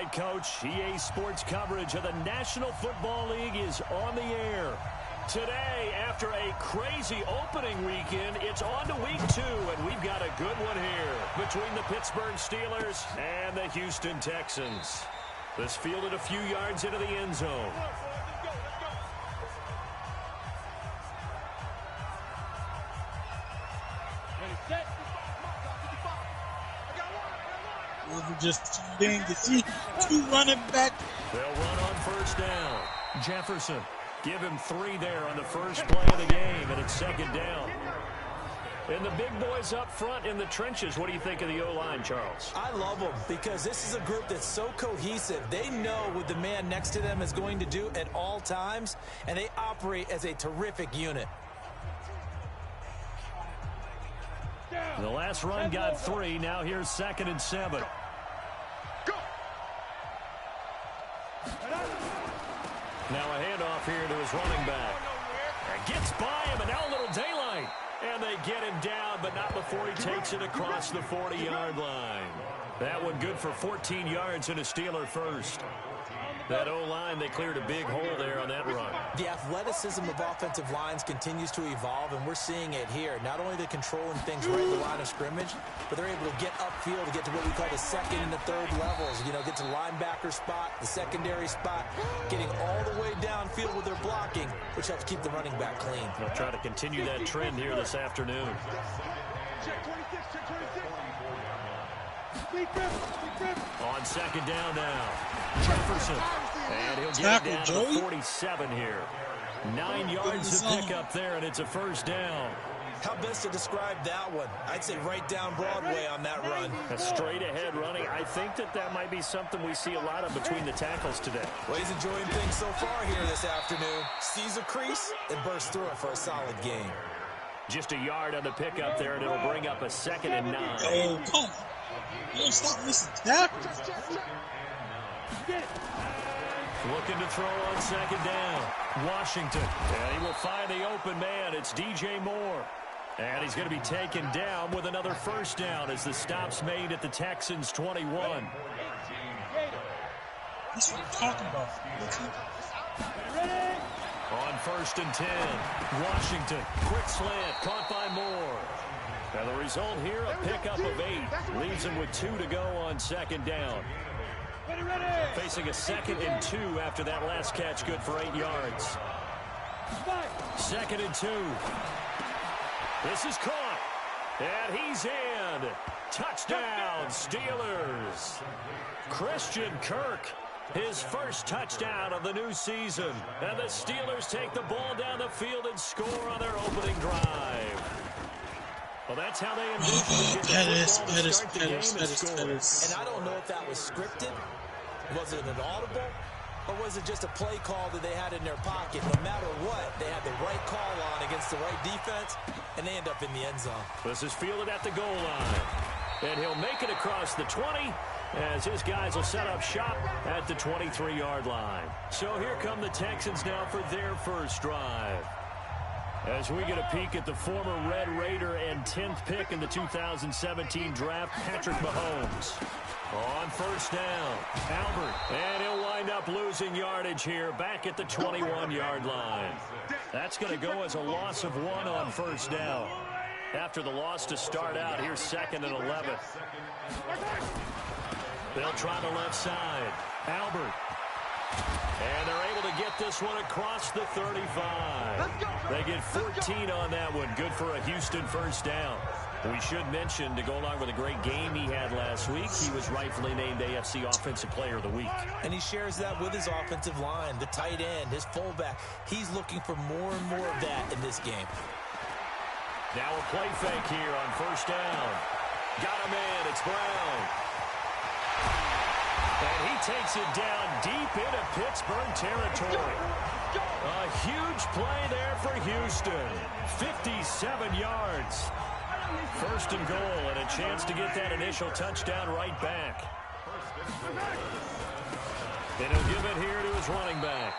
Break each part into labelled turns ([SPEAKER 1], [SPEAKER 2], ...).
[SPEAKER 1] right, Coach. EA Sports coverage of the National Football League is on the air. Today, after a crazy opening weekend, it's on to week 2, and we've got a good one here between the Pittsburgh Steelers and the Houston Texans. This fielded a few yards into the end zone.
[SPEAKER 2] Just being to see two running back.
[SPEAKER 1] They'll run on first down. Jefferson, give him 3 there on the first play of the game, and it's second down. And the big boys up front in the trenches, what do you think of the O-line, Charles?
[SPEAKER 3] I love them because this is a group that's so cohesive. They know what the man next to them is going to do at all times, and they operate as a terrific unit.
[SPEAKER 1] The last run got 3. Now here's 2nd and 7. Now a handoff here to his running back. And gets by him, and now a little daylight. And they get him down, but not before he takes it across the 40-yard line. That one good for 14 yards and a Steeler first. That O-line, they cleared a big hole there on that run.
[SPEAKER 3] The athleticism of offensive lines continues to evolve, and we're seeing it here. Not only they're controlling things right in the line of scrimmage, but they're able to get upfield to get to what we call the 2nd and the 3rd levels. You know, get to the linebacker spot, the secondary spot, getting all the way downfield with their blocking, which helps keep the running back clean.
[SPEAKER 1] They'll try to continue that trend here this afternoon. On 2nd down now, Jefferson, and he'll get it down to the 47 here. 9 yards to pick up there, and it's a first down.
[SPEAKER 3] How best to describe that one? I'd say right down Broadway on that run.
[SPEAKER 1] A straight ahead running. I think that might be something we see a lot of between the tackles today.
[SPEAKER 3] Well, he's enjoying things so far here this afternoon. Sees a crease and bursts through it for a solid gain.
[SPEAKER 1] Just a yard on the pickup there, and it'll bring up a 2nd and 9.
[SPEAKER 2] Oh, come on. You don't stop missing tackles.
[SPEAKER 1] Looking to throw on 2nd down. Washington. And he will find the open man. It's DJ Moore. And he's going to be taken down with another first down as the stop's made at the Texans' 21.
[SPEAKER 2] That's what I'm talking about.
[SPEAKER 1] On 1st and 10, Washington, quick slant, caught by Moore. And the result here, a pickup of 8. Leaves him with 2 to go on 2nd down. Facing a 2nd and 2 after that last catch, good for 8 yards. 2nd and 2. This is caught. And he's in. Touchdown, Steelers. Christian Kirk. His first touchdown of the new season. And the Steelers take the ball down the field and score on their opening drive. Well, that's how they envisioned
[SPEAKER 2] That is.
[SPEAKER 3] And I don't know if that was scripted. Was it an audible? Or was it just a play call that they had in their pocket? No matter what, they had the right call on against the right defense, and they end up in the end zone.
[SPEAKER 1] This is fielded at the goal line. And he'll make it across the 20 as his guys will set up shop at the 23-yard line. So here come the Texans now for their first drive. As we get a peek at the former Red Raider and 10th pick in the 2017 draft, Patrick Mahomes. On first down, Albert. And he'll wind up losing yardage here back at the 21-yard line. That's going to go as a loss of 1 on first down. After the loss to start out, here's 2nd and 11. They'll try the left side. Albert. And they're able to get this one across the 35. They get 14 on that one. Good for a Houston first down. We should mention, to go along with a great game he had last week, he was rightfully named AFC Offensive Player of the Week. And
[SPEAKER 3] he shares that with his offensive line, the tight end, his fullback. He's looking for more and more of that in this game.
[SPEAKER 1] Now a play fake here on first down. Got him in. It's Brown. And he takes it down deep into Pittsburgh territory. A huge play there for Houston. 57 yards. First and goal, and a chance to get that initial touchdown right back. And he'll give it here to his running back.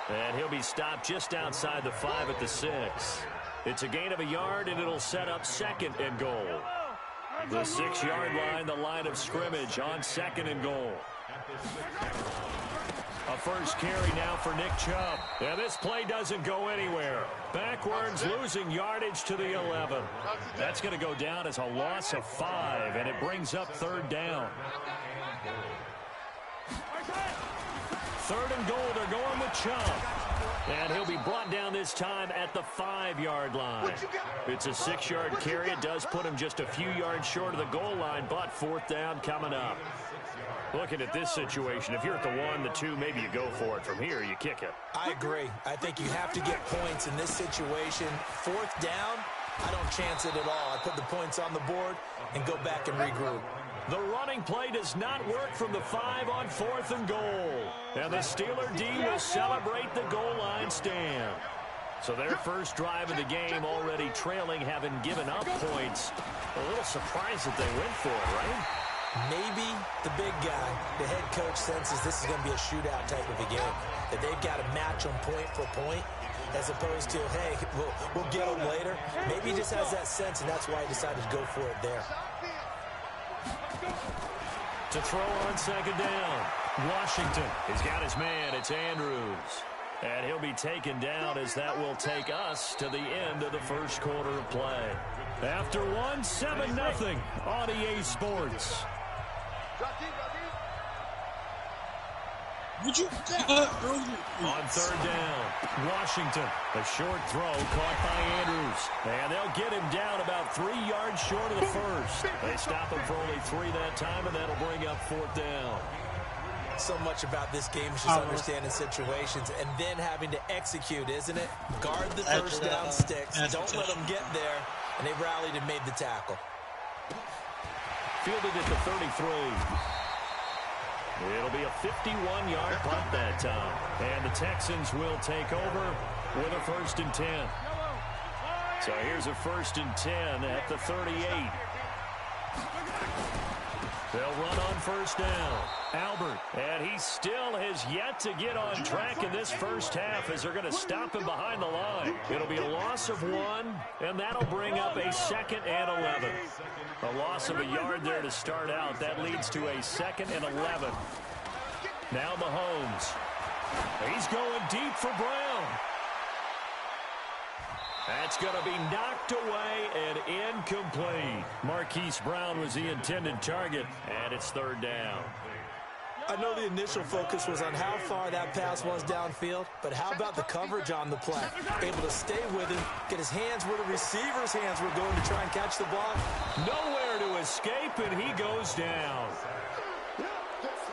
[SPEAKER 1] And he'll be stopped just outside the 5 at the 6. It's a gain of a yard, and it'll set up 2nd and goal. The 6-yard line, the line of scrimmage on 2nd and goal. A first carry now for Nick Chubb. And this play doesn't go anywhere. Backwards, losing yardage to the 11. That's going to go down as a loss of 5, and it brings up third down. Third and goal, they're going with Chubb. And he'll be brought down this time at the 5-yard line. It's a 6-yard carry. It does put him just a few yards short of the goal line, but fourth down coming up. Looking at this situation, if you're at the 1, the 2, maybe you go for it. From here, you kick it.
[SPEAKER 3] I agree. I think you have to get points in this situation. Fourth down, I don't chance it at all. I put the points on the board and go back and regroup.
[SPEAKER 1] The running play does not work from the 5 on fourth and goal. And the Steeler D will celebrate the goal line stand. So their first drive of the game already trailing, having given up points. A little surprised that they went for it, right?
[SPEAKER 3] Maybe the big guy, the head coach, senses this is going to be a shootout type of a game. That they've got to match them point for point, as opposed to, hey, we'll get them later. Maybe he just has that sense, and that's why he decided to go for it there.
[SPEAKER 1] To throw on second down, Washington. He's got his man. It's Andrews. And he'll be taken down as that will take us to the end of the first quarter of play. After one, 7-0 on EA Sports.
[SPEAKER 2] Would you earlier?
[SPEAKER 1] On third down, Washington. A short throw caught by Andrews. And they'll get him down about 3 yards short of the first. They stop him for only 3 that time, and that'll bring up fourth down.
[SPEAKER 3] So much about this game is just understanding situations and then having to execute, isn't it? Guard the first down sticks. Don't let them get there. And they rallied and made the tackle.
[SPEAKER 1] Fielded at the 33. It'll be a 51-yard punt that time. And the Texans will take over with a 1st and 10. So here's a 1st and 10 at the 38. They'll run on first down. Albert. And he still has yet to get on track in this first half as they're going to stop him behind the line. It'll be a loss of 1, and that'll bring up a 2nd and 11. A loss of a yard there to start out. That leads to a 2nd and 11. Now Mahomes. He's going deep for Brown. That's going to be knocked away and incomplete. Marquise Brown was the intended target, and it's third down.
[SPEAKER 3] I know the initial focus was on how far that pass was downfield, but how about the coverage on the play? Able to stay with him, get his hands where the receiver's hands were going to try and catch the ball.
[SPEAKER 1] Nowhere to escape, and he goes down.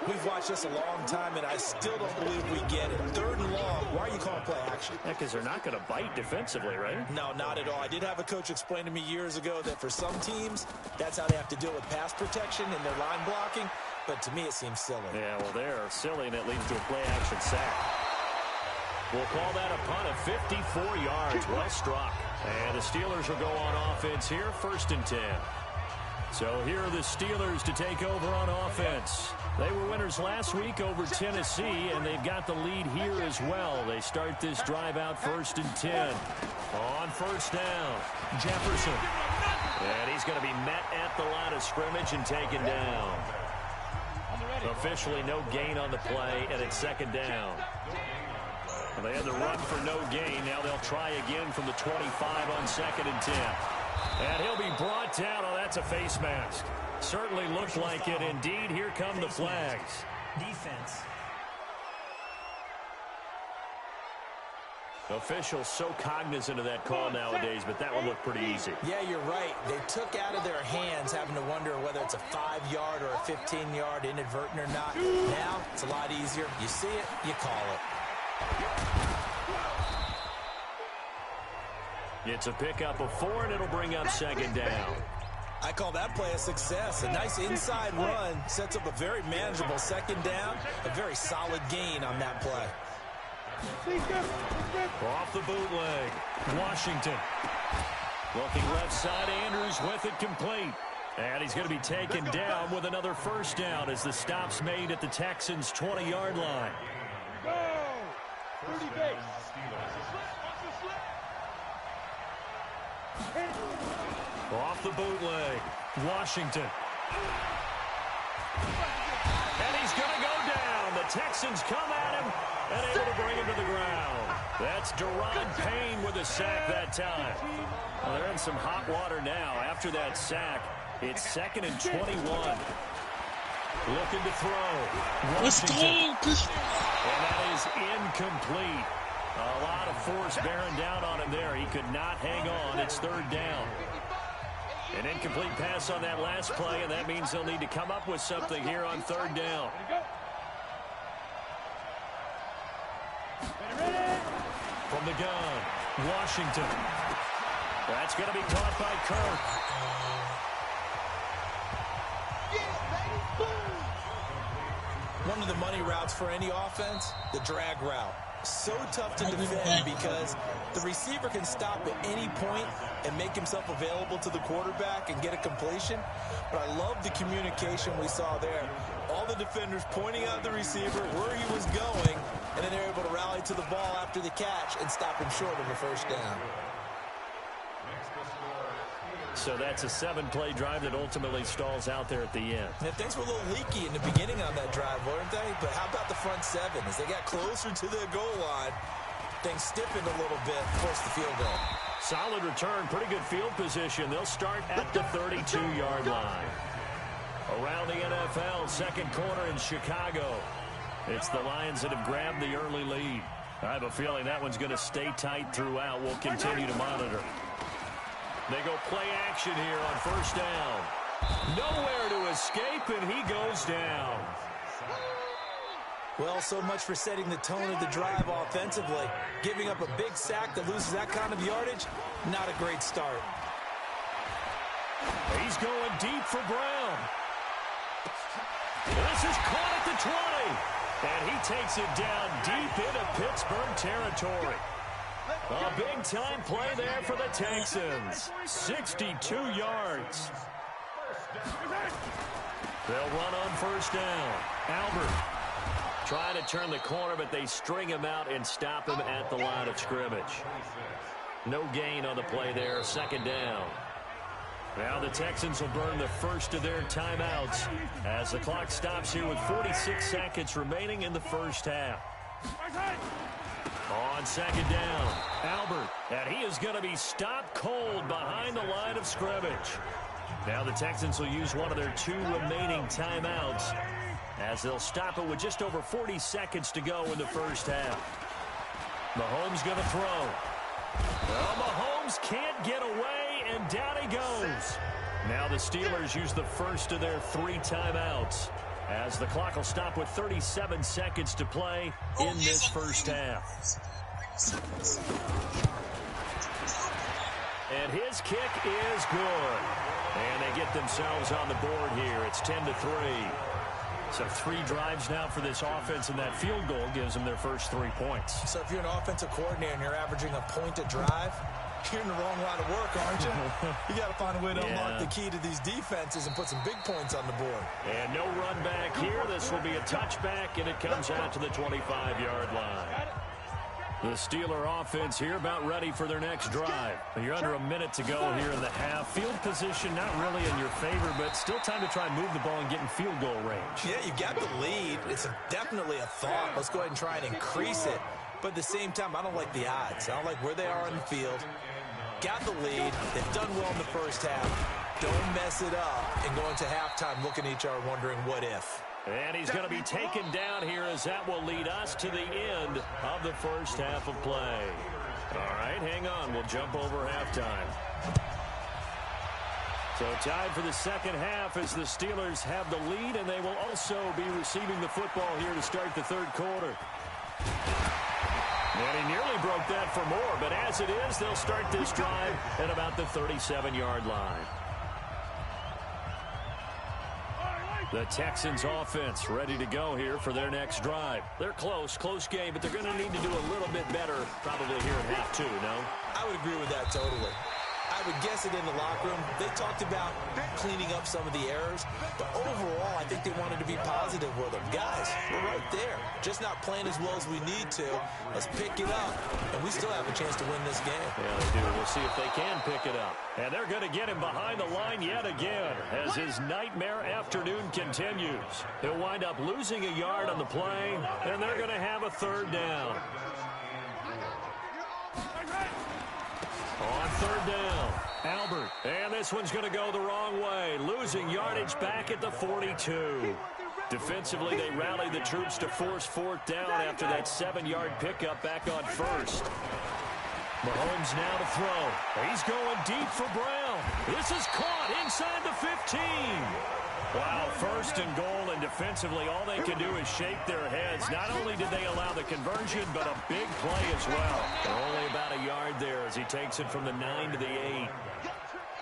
[SPEAKER 3] We've watched this a long time, and I still don't believe we get it. Third and long. Why are you calling play action?
[SPEAKER 1] Yeah, because they're not going to bite defensively, right?
[SPEAKER 3] No, not at all. I did have a coach explain to me years ago that for some teams, that's how they have to deal with pass protection and their line blocking. But to me, it seems silly.
[SPEAKER 1] Yeah, well, they're silly, and it leads to a play-action sack. We'll call that a punt of 54 yards. Well struck. And the Steelers will go on offense here, 1st and 10. So here are the Steelers to take over on offense. They were winners last week over Tennessee, and they've got the lead here as well. They start this drive out 1st and 10. On first down, Jefferson. And he's going to be met at the line of scrimmage and taken down. Officially no gain on the play, and it's 2nd down. Well, they had the run for no gain. Now they'll try again from the 25 on 2nd and 10. And he'll be brought down. Oh, that's a face mask. Certainly looked like it. Indeed, here come the flags.
[SPEAKER 4] Defense.
[SPEAKER 1] Officials so cognizant of that call nowadays, but that one looked pretty easy.
[SPEAKER 3] Yeah, you're right. They took out of their hands having to wonder whether it's a 5-yard or a 15-yard inadvertent or not. Now, it's a lot easier. You see it, you call it.
[SPEAKER 1] It's a pickup of 4, and it'll bring up 2nd down.
[SPEAKER 3] I call that play a success. A nice inside run sets up a very manageable 2nd down. A very solid gain on that play.
[SPEAKER 1] Off the bootleg, Washington. Looking left side, Andrews with it complete. And he's going to be taken down with another 1st down as the stop's made at the Texans' 20-yard line.
[SPEAKER 5] Go! 30 base.
[SPEAKER 1] Off the bootleg, Washington. And he's going to go Texans come at him and able to bring him to the ground. That's Deron Payne with a sack that time. Well, they're in some hot water now. After that sack, it's 2nd and 21. Looking to throw.
[SPEAKER 2] Let's go.
[SPEAKER 1] And that is incomplete. A lot of force bearing down on him there. He could not hang on. It's 3rd down. An incomplete pass on that last play, and that means they'll need to come up with something here on 3rd down. From the gun, Washington. That's going to be caught by Kirk.
[SPEAKER 3] One of the money routes for any offense, the drag route. So tough to defend because the receiver can stop at any point and make himself available to the quarterback and get a completion. But I love the communication we saw there. All the defenders pointing out the receiver where he was going, and then they're able to rally to the ball after the catch and stop him short of a 1st down.
[SPEAKER 1] So that's a 7-play drive that ultimately stalls out there at the end.
[SPEAKER 3] And things were a little leaky in the beginning on that drive, weren't they? But how about the front 7? As they got closer to the goal line, things stiffened a little bit, forced the field goal.
[SPEAKER 1] Solid return, pretty good field position. They'll start at the 32-yard line. Around the NFL, 2nd quarter in Chicago. It's the Lions that have grabbed the early lead. I have a feeling that one's going to stay tight throughout. We'll continue to monitor. They go play action here on 1st down. Nowhere to escape, and he goes down.
[SPEAKER 3] Well, so much for setting the tone of the drive offensively. Giving up a big sack that loses that kind of yardage, not a great start.
[SPEAKER 1] He's going deep for Brown. This is caught at the 20. And he takes it down deep into Pittsburgh territory. A big-time play there for the Texans. 62 yards. They'll run on 1st down. Albert trying to turn the corner, but they string him out and stop him at the line of scrimmage. No gain on the play there. 2nd down. Now the Texans will burn the first of their timeouts as the clock stops here with 46 seconds remaining in the 1st half. On 2nd down, Albert, and he is going to be stopped cold behind the line of scrimmage. Now the Texans will use one of their 2 remaining timeouts as they'll stop it with just over 40 seconds to go in the 1st half. Mahomes going to throw. Well, Mahomes can't get away, and down he goes. Now the Steelers use the first of their 3 timeouts as the clock will stop with 37 seconds to play in this 1st half. And his kick is good. And they get themselves on the board here. It's 10-3. So 3 drives now for this offense, and that field goal gives them their first 3 points.
[SPEAKER 3] So if you're an offensive coordinator and you're averaging a point a drive, you're in the wrong line of work, aren't you? You got to find a way to unlock the key to these defenses and put some big points on the board.
[SPEAKER 1] And no run back here. This will be a touchback, and it comes out to the 25-yard line. The Steeler offense here about ready for their next drive. You're under a minute to go here in the half. Field position not really in your favor, but still time to try and move the ball and get in field goal range.
[SPEAKER 3] Yeah, you got the lead. It's definitely a thought. Let's go ahead and try and increase it. But at the same time, I don't like the odds. I don't like where they are on the field. Got the lead. They've done well in the 1st half. Don't mess it up and go into halftime looking at each other wondering what if.
[SPEAKER 1] And he's going to be taken down here as that will lead us to the end of the 1st half of play. All right, hang on. We'll jump over halftime. So tied for the 2nd half as the Steelers have the lead, and they will also be receiving the football here to start the 3rd quarter. And he nearly broke that for more, but as it is, they'll start this drive at about the 37-yard line. The Texans offense ready to go here for their next drive. They're close game, but they're going to need to do a little bit better probably here at half 2, no?
[SPEAKER 3] I would agree with that totally. I I would guess it in the locker room. They talked about cleaning up some of the errors, but overall, I think they wanted to be positive with them. Guys, we're right there. Just not playing as well as we need to. Let's pick it up, and we still have a chance to win this game.
[SPEAKER 1] Yeah, they do. We'll see if they can pick it up. And they're going to get him behind the line yet again as his nightmare afternoon continues. He'll wind up losing a yard on the play, and they're going to have a third down. On third down, Albert. And this one's going to go the wrong way, losing yardage back at the 42. Defensively, they rallied the troops to force fourth down after that 7-yard pickup back on first. Mahomes now to throw. He's going deep for Brown. This is caught inside the 15. Wow, first and goal, and defensively, all they can do is shake their heads. Not only did they allow the conversion, but a big play as well. They're only about a yard there as he takes it from the 9 to the 8.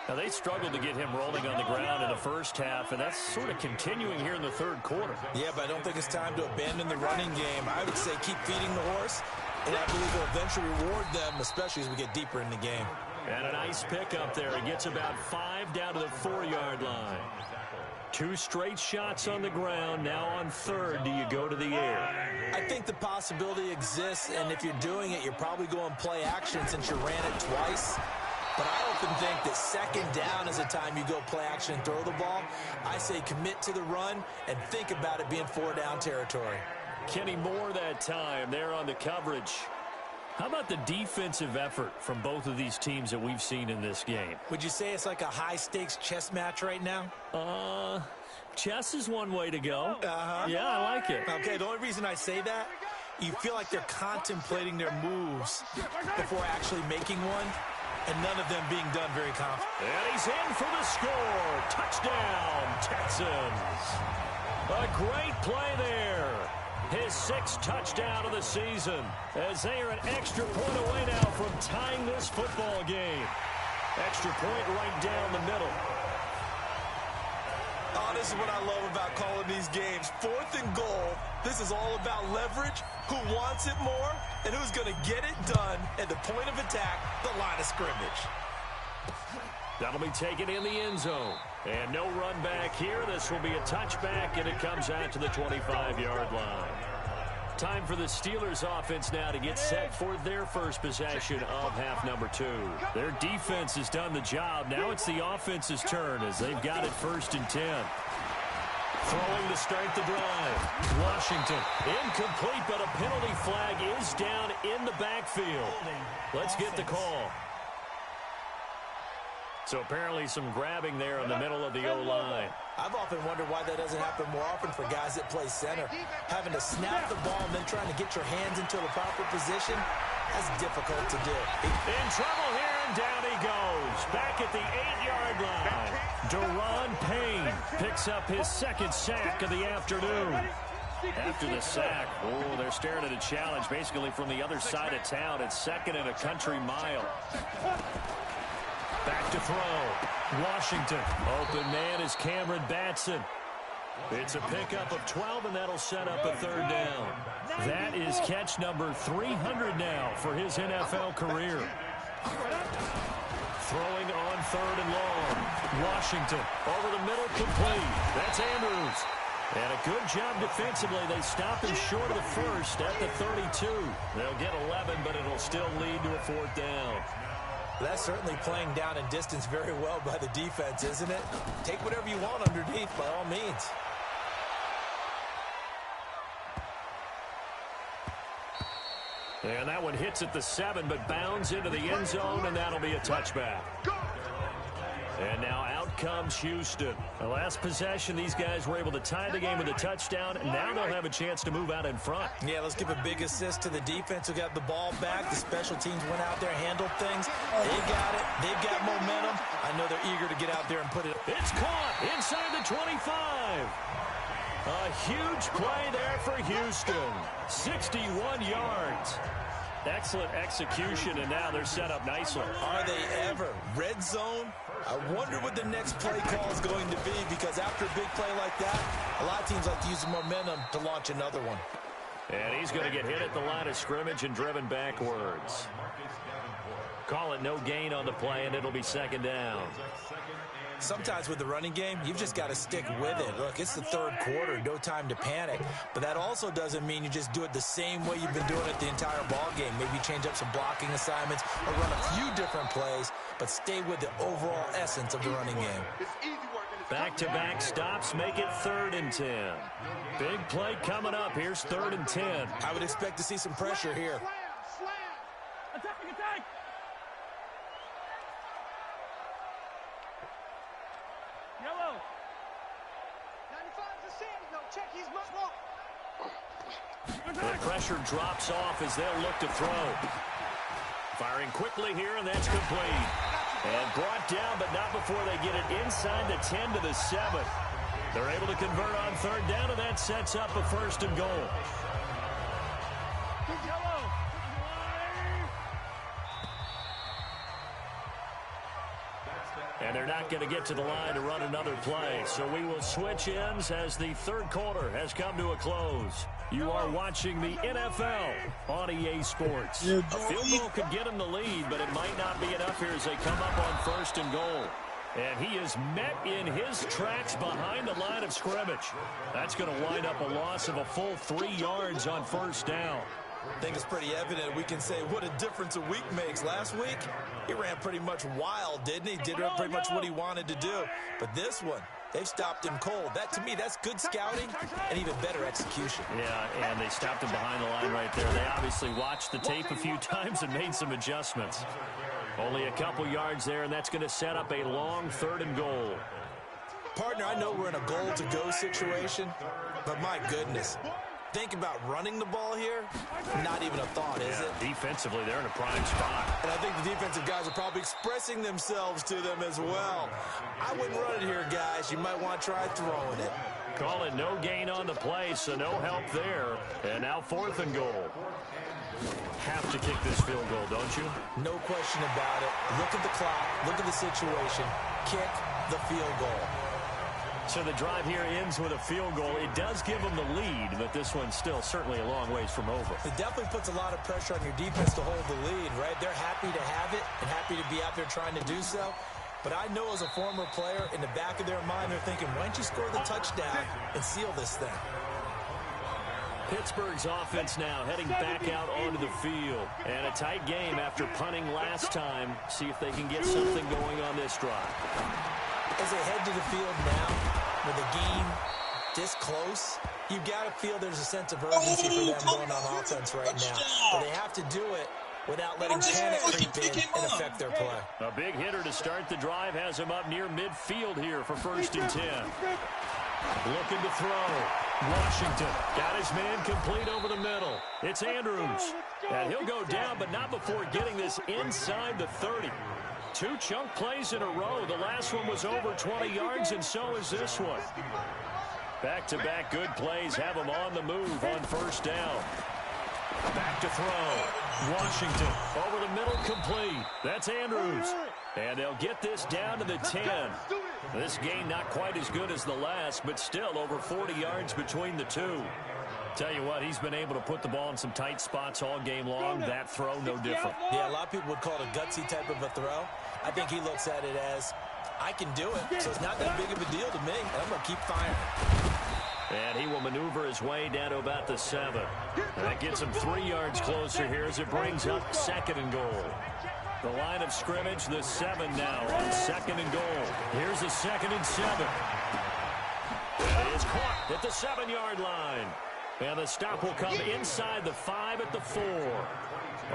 [SPEAKER 1] Now, they struggled to get him rolling on the ground in the first half, and that's sort of continuing here in the third quarter.
[SPEAKER 3] Yeah, but I don't think it's time to abandon the running game. I would say keep feeding the horse, and I believe it'll eventually reward them, especially as we get deeper in the game.
[SPEAKER 1] And a nice pickup there. He gets about 5 down to the 4-yard line. 2 straight shots on the ground. Now on third, do you go to the air?
[SPEAKER 3] I think the possibility exists, and if you're doing it, you're probably going play action since you ran it twice. But I often think that second down is the time you go play action and throw the ball. I say commit to the run and think about it being 4-down territory.
[SPEAKER 1] Kenny Moore that time there on the coverage. How about the defensive effort from both of these teams that we've seen in this game?
[SPEAKER 3] Would you say it's like a high-stakes chess match right now?
[SPEAKER 1] Chess is one way to go.
[SPEAKER 3] Yeah,
[SPEAKER 1] I like it.
[SPEAKER 3] Okay, the only reason I say that, you feel like they're contemplating their moves before actually making one, and none of them being done very confident.
[SPEAKER 1] And he's in for the score. Touchdown, Texans. A great play there. His 6th touchdown of the season as they are an extra point away now from tying this football game. Extra point right down the middle.
[SPEAKER 3] Oh, this is what I love about calling these games. 4th and goal. This is all about leverage, who wants it more, and who's going to get it done at the point of attack, the line of scrimmage.
[SPEAKER 1] That'll be taken in the end zone. And no run back here. This will be a touchback, and it comes out to the 25-yard line. Time for the Steelers offense now to get set for their first possession of half number 2. Their defense has done the job. Now it's the offense's turn as they've got it 1st and 10. Throwing to start the drive. Washington incomplete, but a penalty flag is down in the backfield. Let's get the call. So apparently some grabbing there in the middle of the O-line.
[SPEAKER 3] I've often wondered why that doesn't happen more often for guys that play center. Having to snap the ball and then trying to get your hands into the proper position, that's difficult to do.
[SPEAKER 1] In trouble here, and down he goes. Back at the 8-yard line. Deron Payne picks up his 2nd sack of the afternoon. After the sack, they're staring at a challenge basically from the other side of town. It's 2nd and a country mile. Back to throw. Washington. Open man is Cameron Batson. It's a pickup of 12, and that'll set up a 3rd down. That is catch number 300 now for his NFL career. Throwing on 3rd and long. Washington over the middle, complete. That's Andrews. And a good job defensively. They stop him short of the 1st at the 32. They'll get 11, but it'll still lead to a 4th down.
[SPEAKER 3] That's certainly playing down and distance very well by the defense, isn't it? Take whatever you want underneath, by all means.
[SPEAKER 1] And that one hits at the 7, but bounds into the end zone, and that'll be a touchback. And now out comes Houston. The last possession, these guys were able to tie the game with a touchdown, and now they'll have a chance to move out in front.
[SPEAKER 3] Yeah, let's give a big assist to the defense who got the ball back. The special teams went out there, handled things. They got it. They've got momentum. I know they're eager to get out there and put it.
[SPEAKER 1] It's caught inside the 25. A huge play there for Houston. 61 yards. Excellent execution, and now they're set up nicely.
[SPEAKER 3] Are they ever? Red zone? I wonder what the next play call is going to be, because after a big play like that, a lot of teams like to use the momentum to launch another one.
[SPEAKER 1] And he's going to get hit at the line of scrimmage and driven backwards. Call it no gain on the play, and it'll be second down.
[SPEAKER 3] Sometimes with the running game, you've just got to stick with it. Look, it's the third quarter, no time to panic. But that also doesn't mean you just do it the same way you've been doing it the entire ball game. Maybe change up some blocking assignments or run a few different plays, but stay with the overall essence of the running game.
[SPEAKER 1] Back-to-back stops make it 3rd and 10. Big play coming up. Here's 3rd and 10.
[SPEAKER 3] I would expect to see some pressure here.
[SPEAKER 5] Attack! Yellow.
[SPEAKER 4] 95 to see. No, check his much more.
[SPEAKER 1] The pressure drops off as they'll look to throw. Firing quickly here, and that's complete. And brought down, but not before they get it inside the 10 to the 7. They're able to convert on 3rd down, and that sets up a 1st and goal. And they're not going to get to the line to run another play. So we will switch ends as the 3rd quarter has come to a close. You are watching the NFL on EA Sports. A field goal could get them the lead, but it might not be enough here as they come up on 1st and goal. And he is met in his tracks behind the line of scrimmage. That's going to wind up a loss of a full 3 yards on 1st down.
[SPEAKER 3] I think it's pretty evident. We can say what a difference a week makes. Last week, he ran pretty much wild, didn't he? Did pretty much what he wanted to do. But this one, they've stopped him cold. That, to me, that's good scouting and even better execution.
[SPEAKER 1] Yeah, and they stopped him behind the line right there. They obviously watched the tape a few times and made some adjustments. Only a couple yards there, and that's going to set up a long 3rd and goal.
[SPEAKER 3] Partner, I know we're in a goal-to-go situation, but my goodness. Think about running the ball here, not even a thought, is it?
[SPEAKER 1] Defensively, they're in a prime spot.
[SPEAKER 3] And I think the defensive guys are probably expressing themselves to them as well. I wouldn't run it here, guys. You might want to try throwing it.
[SPEAKER 1] Call it no gain on the play, so no help there. And now 4th and goal. Have to kick this field goal, don't you?
[SPEAKER 3] No question about it. Look at the clock. Look at the situation. Kick the field goal.
[SPEAKER 1] So the drive here ends with a field goal. It does give them the lead, but this one's still certainly a long ways from over.
[SPEAKER 3] It definitely puts a lot of pressure on your defense to hold the lead, right? They're happy to have it and happy to be out there trying to do so. But I know as a former player, in the back of their mind, they're thinking, why don't you score the touchdown and seal this thing?
[SPEAKER 1] Pittsburgh's offense now heading back out onto the field. And a tight game after punting last time. See if they can get something going on this drive.
[SPEAKER 3] As they head to the field now, with the game this close, you've got to feel there's a sense of urgency for them going on offense right now. But they have to do it without letting panic creep in and affect their play.
[SPEAKER 1] A big hitter to start the drive has him up near midfield here for 1st and 10. Looking to throw. Washington got his man complete over the middle. It's Andrews. And he'll go down, but not before getting this inside the 30. 2 chunk plays in a row. The last one was over 20 yards, and so is this one. Back-to-back good plays have them on the move on 1st down. Back to throw. Washington over the middle, complete. That's Andrews. And they'll get this down to the 10. This gain not quite as good as the last, but still over 40 yards between the two. Tell you what, he's been able to put the ball in some tight spots all game long. That throw, no different.
[SPEAKER 3] Yeah, a lot of people would call it a gutsy type of a throw. I think he looks at it as, I can do it, so it's not that big of a deal to me, and I'm going to keep firing.
[SPEAKER 1] And he will maneuver his way down to about the 7. And that gets him 3 yards closer here as it brings up 2nd and goal. The line of scrimmage, the 7 now on 2nd and goal. Here's a 2nd and 7. That is caught at the 7-yard line. And the stop will come inside the 5 at the 4.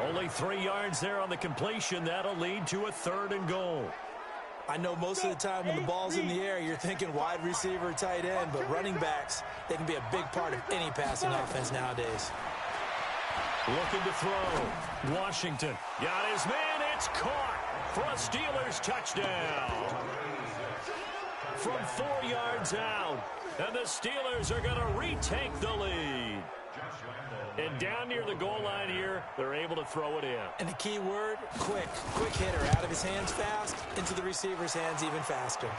[SPEAKER 1] Only 3 yards there on the completion. That'll lead to a 3rd and goal.
[SPEAKER 3] I know most of the time when the ball's in the air, you're thinking wide receiver, tight end, but running backs, they can be a big part of any passing offense nowadays.
[SPEAKER 1] Looking to throw. Washington got his man. It's caught for a Steelers touchdown. From 4 yards out. And the Steelers are going to retake the lead. And down near the goal line here, they're able to throw it in.
[SPEAKER 3] And the key word, quick. Quick hitter. Out of his hands fast, into the receiver's hands even faster.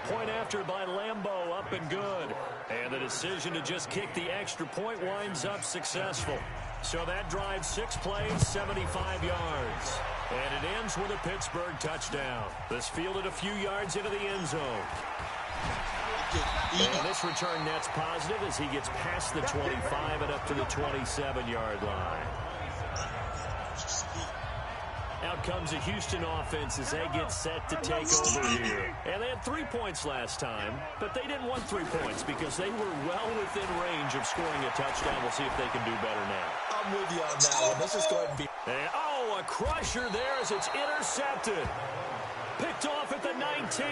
[SPEAKER 1] Point after by Lambeau, up and good. And the decision to just kick the extra point winds up successful. So that drives 6 plays, 75 yards. And it ends with a Pittsburgh touchdown. This fielded a few yards into the end zone. And this return net's positive as he gets past the 25 and up to the 27-yard line. Out comes the Houston offense as they get set to take over here. And they had 3 points last time, but they didn't want 3 points because they were well within range of scoring a touchdown. We'll see if they can do better now.
[SPEAKER 3] I'm with you on that one. Let's just go ahead and be...
[SPEAKER 1] And, oh, a crusher there as it's intercepted. Picked off at the 19.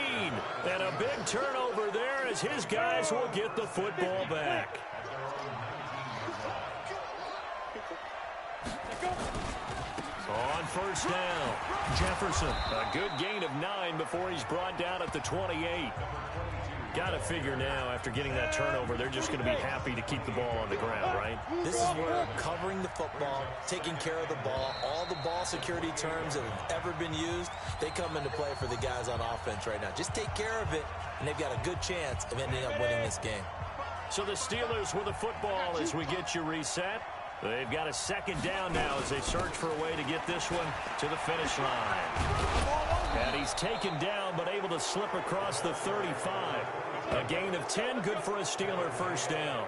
[SPEAKER 1] And a big turnover there as his guys will get the football back. On first down, Jefferson. A good gain of 9 before he's brought down at the 28. Got to figure now, after getting that turnover, they're just going to be happy to keep the ball on the ground, right?
[SPEAKER 3] This is where covering the football, taking care of the ball, all the ball security terms that have ever been used, they come into play for the guys on offense right now. Just take care of it, and they've got a good chance of ending up winning this game. So the Steelers with the football as we get you reset. They've got a second down now as they search for a way to get this one to the finish line. And he's taken down but able to slip across the 35. A gain of 10, good for a Steeler first down.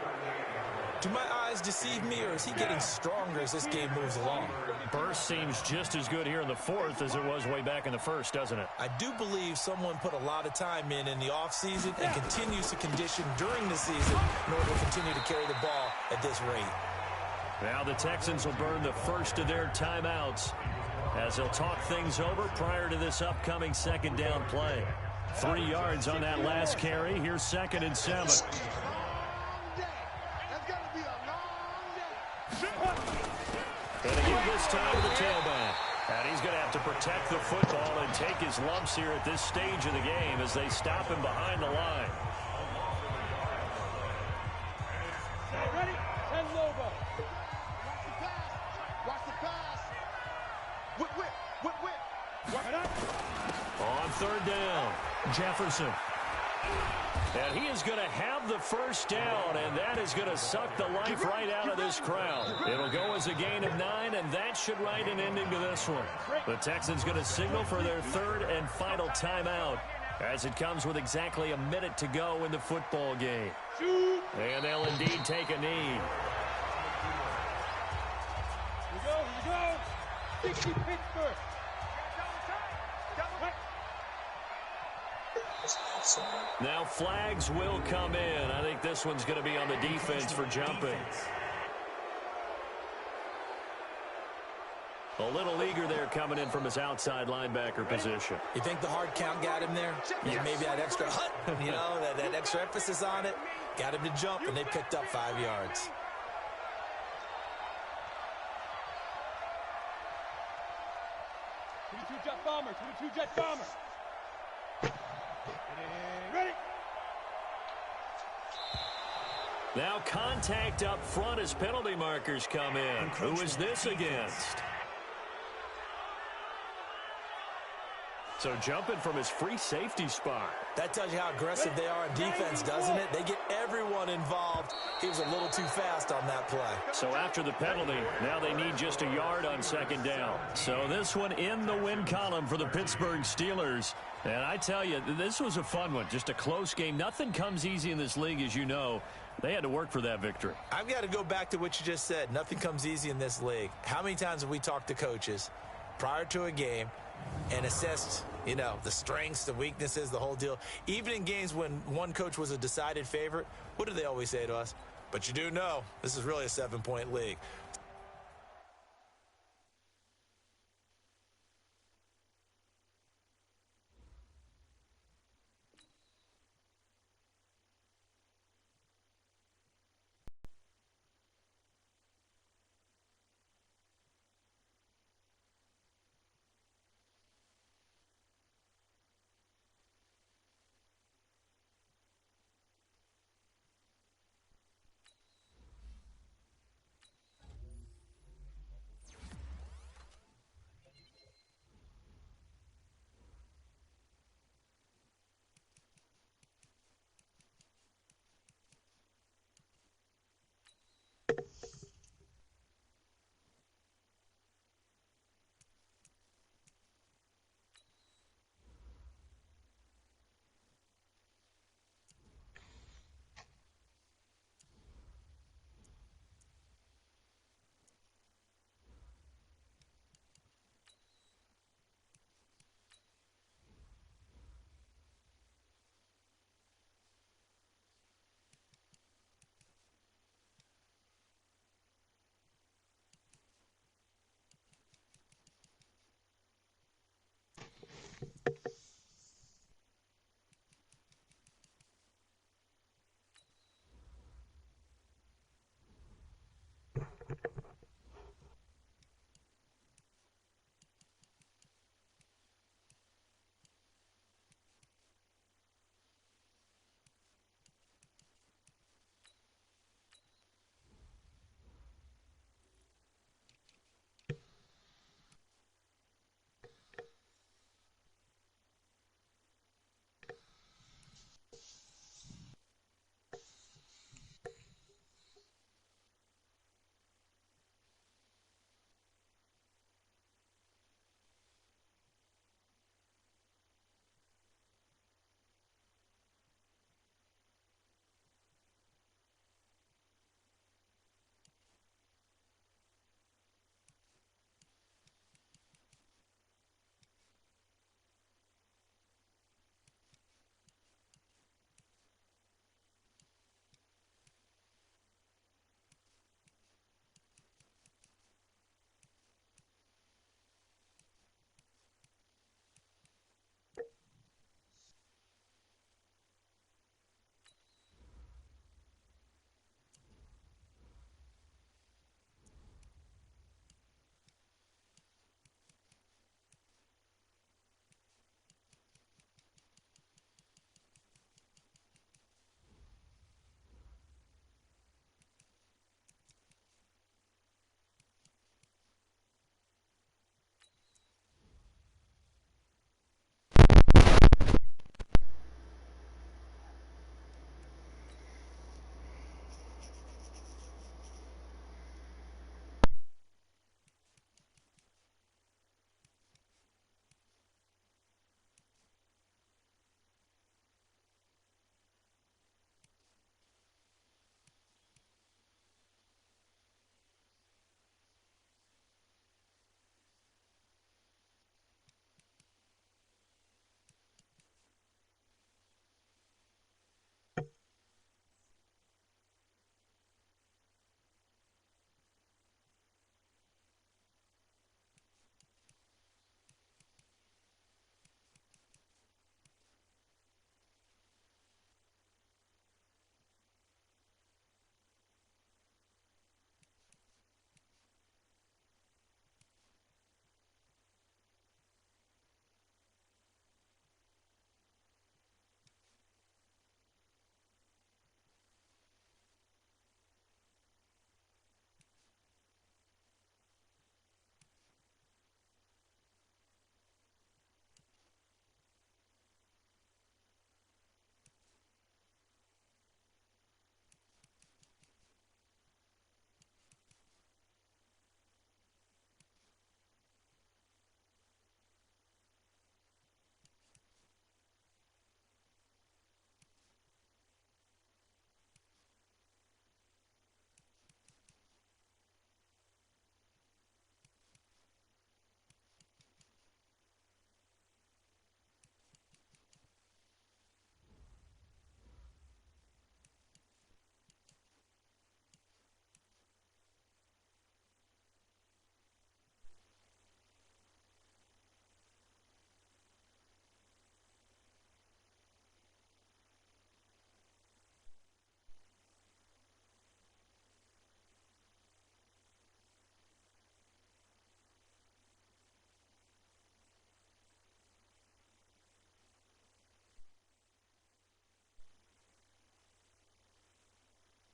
[SPEAKER 3] Do my eyes deceive me, or is he getting stronger as this game moves along?
[SPEAKER 1] Burst seems just as good here in the fourth as it was way back in the first, doesn't it?
[SPEAKER 3] I do believe someone put a lot of time in the offseason and continues to condition during the season in order to continue to carry the ball at this rate.
[SPEAKER 1] Now the Texans will burn the first of their timeouts as they'll talk things over prior to this upcoming second down play. 3 yards on that last carry. Here's 2nd and 7. And again this time to the tailback. And he's going to have to protect the football and take his lumps here at this stage of the game as they stop him behind the line.
[SPEAKER 5] Ready? Send Lobo.
[SPEAKER 1] On third down, Jefferson. And he is going to have the first down, and that is going to suck the life right out of this crowd. It'll go as a gain of 9, and that should write an ending to this one. The Texans going to signal for their third and final timeout as it comes with exactly a minute to go in the football game. And they'll indeed take a knee.
[SPEAKER 5] Here we go. 60 Pittsburgh.
[SPEAKER 1] Now flags will come in. I think this one's going to be on the defense for jumping. A little eager there coming in from his outside linebacker position.
[SPEAKER 3] You think the hard count got him there?
[SPEAKER 1] Yes.
[SPEAKER 3] Maybe that extra that extra emphasis on it got him to jump, and they picked up 5 yards.
[SPEAKER 5] Jet bomber. 22 jet bomber. Ready?
[SPEAKER 1] Now contact up front as penalty markers come in. Who is this against? So jumping from his free safety spot.
[SPEAKER 3] That tells you how aggressive they are on defense, doesn't it? They get everyone involved. He was a little too fast on that play.
[SPEAKER 1] So after the penalty, now they need just a yard on second down. So this one in the win column for the Pittsburgh Steelers. And I tell you, this was a fun one. Just a close game. Nothing comes easy in this league, as you know. They had to work for that victory.
[SPEAKER 3] I've got to go back to what you just said. Nothing comes easy in this league. How many times have we talked to coaches prior to a game and assessed, the strengths, the weaknesses, the whole deal? Even in games when one coach was a decided favorite, what do they always say to us? But you do know this is really a 7-point league.